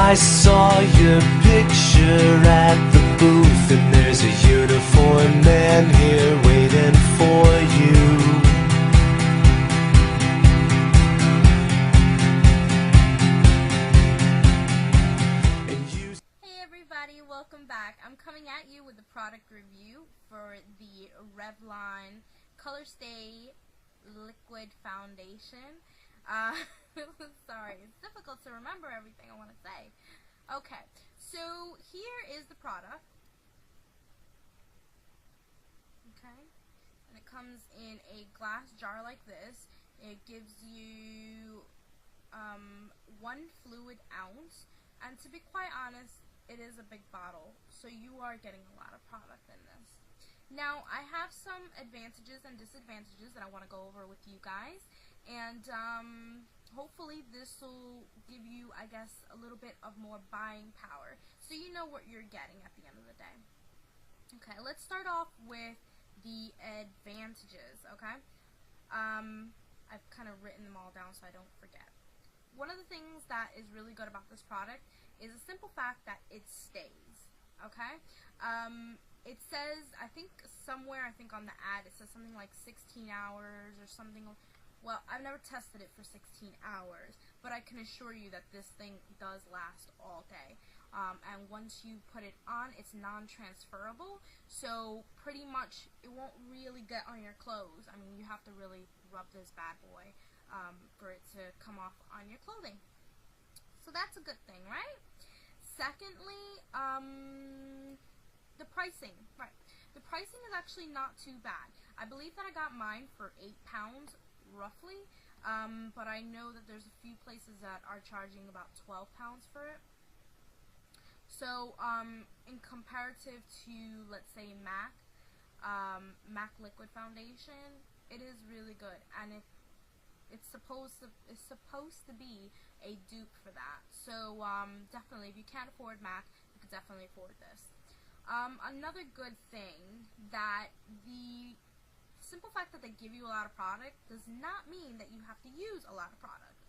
I saw your picture at the booth, and there's a uniformed man here waiting for you. Hey everybody, welcome back. I'm coming at you with a product review for the Revlon Colorstay Liquid Foundation. Sorry, it's difficult to remember everything I want to say. Okay, so here is the product. Okay, and it comes in a glass jar like this. It gives you 1 fluid ounce, and to be quite honest, it is a big bottle, so you are getting a lot of product in this. Now, I have some advantages and disadvantages that I want to go over with you guys, and hopefully this will give you, I guess, a little bit of more buying power, so you know what you're getting at the end of the day. Okay, let's start off with the advantages, okay? I've kind of written them all down so I don't forget. One of the things that is really good about this product is the simple fact that it stays, okay? It says, I think somewhere, on the ad, it says something like 16 hours or something. Well, I've never tested it for 16 hours, but I can assure you that this thing does last all day. And once you put it on, it's non-transferable, so pretty much it won't really get on your clothes. I mean, you have to really rub this bad boy for it to come off on your clothing. So that's a good thing, right? Secondly, the pricing. Right. The pricing is actually not too bad. I believe that I got mine for £8 roughly, but I know that there's a few places that are charging about £12 for it. So, in comparative to, let's say, MAC Liquid Foundation, it is really good, and it's supposed to be a dupe for that. So, definitely, if you can't afford MAC, you could definitely afford this. Another good thing, that the simple fact that they give you a lot of product does not mean that you have to use a lot of product.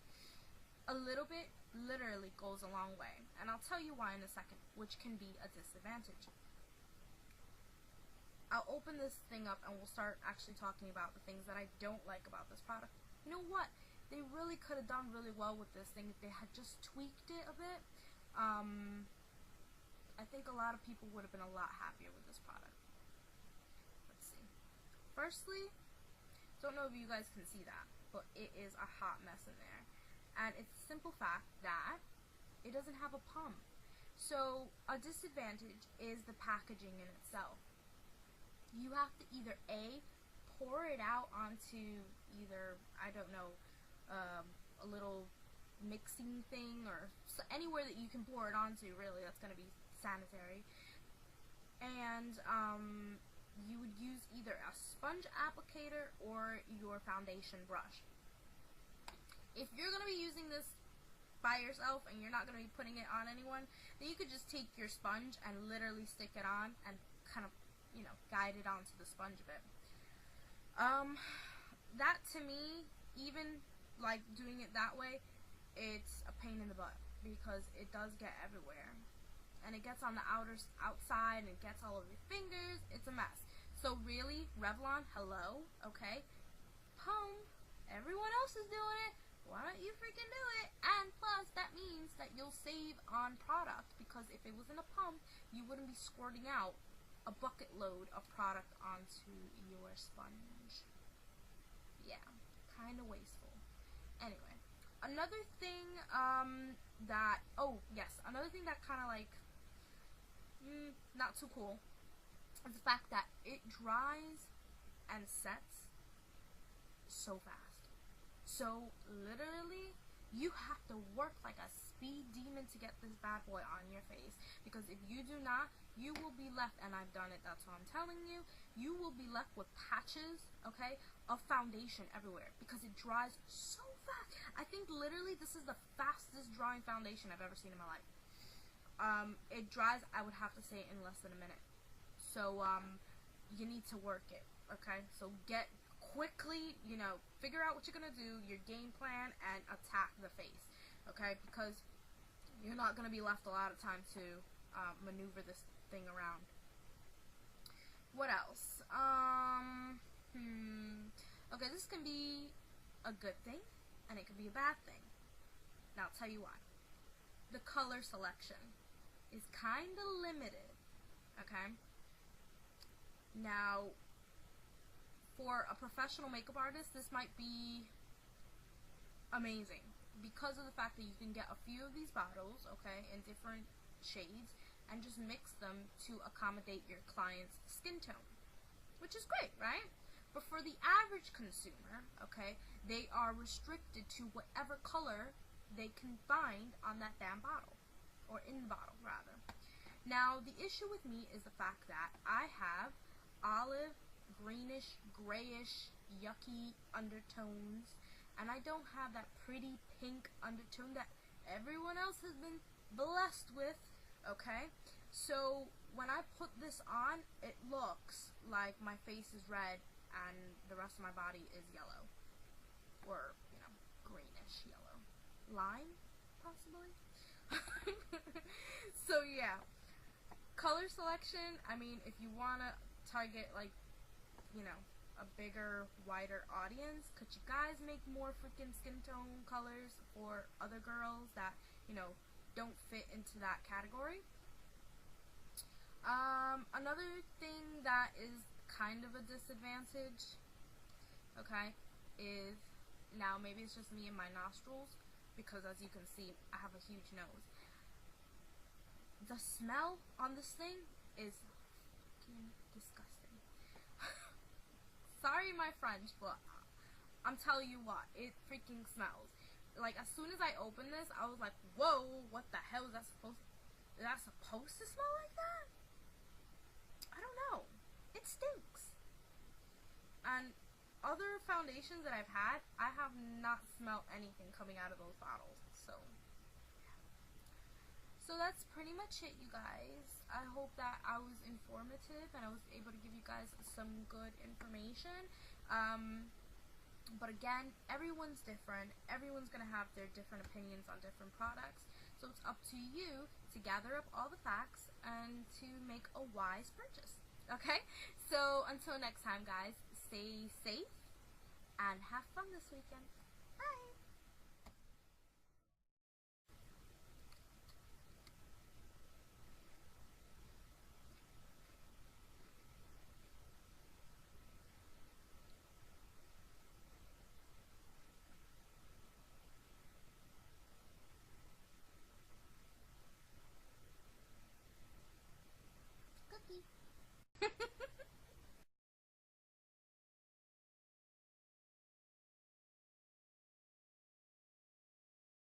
A little bit literally goes a long way, and I'll tell you why in a second, which can be a disadvantage. I'll open this thing up and we'll start actually talking about the things that I don't like about this product. You know what? They really could have done really well with this thing if they had just tweaked it a bit. I think a lot of people would have been a lot happier with this product. Let's see. Firstly, don't know if you guys can see that, but it is a hot mess in there. And it's the simple fact that it doesn't have a pump. So a disadvantage is the packaging in itself. You have to either A, pour it out onto either, I don't know, a little mixing thing, or anywhere that you can pour it onto, really, that's going to be sanitary. And you would use either a sponge applicator or your foundation brush. If you're going to be using this by yourself and you're not going to be putting it on anyone, then you could just take your sponge and literally stick it on and kind of, you know, guide it onto the sponge a bit. That to me, even like doing it that way, it's a pain in the butt because it does get everywhere. And it gets on the outside, and it gets all over your fingers. It's a mess. So really, Revlon, hello, okay? Pump. Everyone else is doing it. Why don't you freaking do it? And plus, that means that you'll save on product, because if it was in a pump, you wouldn't be squirting out a bucket load of product onto your sponge. Yeah, kind of wasteful. Anyway, another thing another thing that kind of like not too cool is the fact that it dries and sets so fast. So literally, you have to work like a speed demon to get this bad boy on your face, because if you do not, you will be left, and I've done it, that's what I'm telling you, you will be left with patches, okay, of foundation everywhere, because it dries so fast. I think literally this is the fastest drying foundation I've ever seen in my life. It dries, I would have to say, in less than a minute. So you need to work it, okay? So get quickly, you know, figure out what you're gonna do, your game plan, and attack the face, okay? Because you're not going to be left a lot of time to maneuver this thing around. What else? Okay, this can be a good thing, and it can be a bad thing. Now, I'll tell you why. The color selection is kind of limited, okay? Now, for a professional makeup artist, this might be amazing because of the fact that you can get a few of these bottles, okay, in different shades, and just mix them to accommodate your client's skin tone, which is great, right? But for the average consumer, okay, they are restricted to whatever color they can find on that damn bottle, or in the bottle, rather. Now, the issue with me is the fact that I have olive, greenish, grayish, yucky undertones, and I don't have that pretty pink undertone that everyone else has been blessed with, okay? So, when I put this on, it looks like my face is red and the rest of my body is yellow. Or, you know, greenish yellow. Lime, possibly? So, yeah. Color selection, I mean, if you want to target, like, you know, a bigger, wider audience, could you guys make more freaking skin tone colors for other girls that, you know, don't fit into that category? Another thing that is kind of a disadvantage, okay, is, now maybe it's just me and my nostrils, because as you can see, I have a huge nose. The smell on this thing is fucking disgusting. Sorry my French, but I'm telling you what, it freaking smells. Like, as soon as I opened this, I was like, whoa, what the hell is that supposed to smell like that? I don't know. It stinks. And other foundations that I've had, I have not smelled anything coming out of those bottles. So that's pretty much it, you guys. I hope that I was informative and I was able to give you guys some good information. But again, everyone's different. Everyone's going to have their different opinions on different products. So it's up to you to gather up all the facts and to make a wise purchase. Okay? So until next time, guys, stay safe and have fun this weekend. Bye! Cookie.